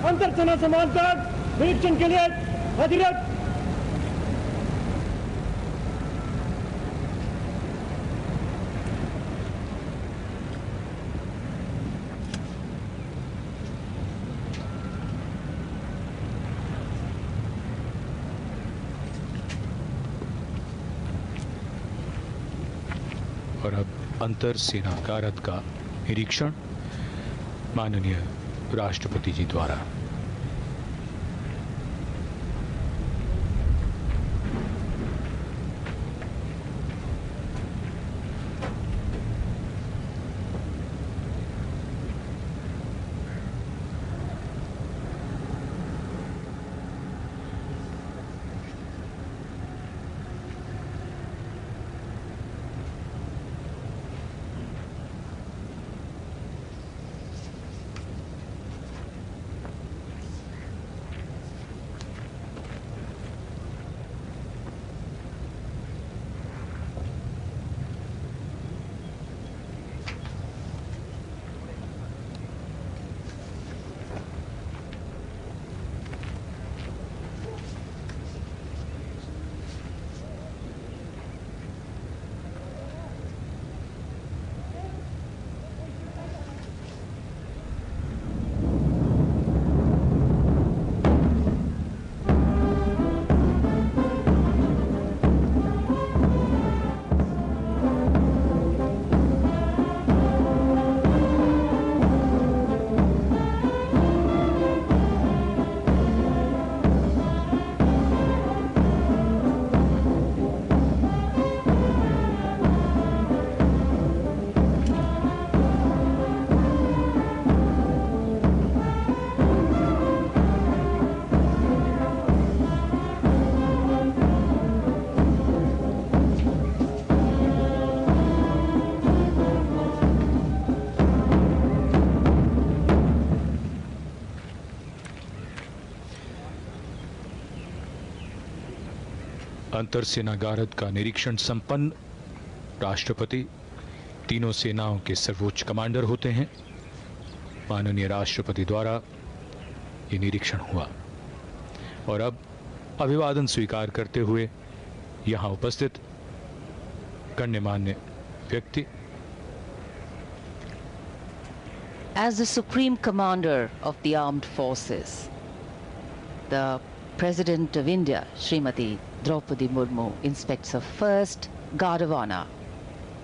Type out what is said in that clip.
अंतर सेना संवाद का निरीक्षण के लिए अधिरथ। और अब अंतर सेना कारत का निरीक्षण माननीय राष्ट्रपति जी द्वारा। अंतर सेना गारद का निरीक्षण संपन्न। राष्ट्रपति तीनों सेनाओं के सर्वोच्च कमांडर होते हैं। माननीय राष्ट्रपति द्वारा ये निरीक्षण हुआ और अब अभिवादन स्वीकार करते हुए यहां उपस्थित गण्यमान्य व्यक्ति। As the Supreme Commander of the Armed Forces, the President of India, Srimati Draupadi Murmu, inspects a first Guard of Honor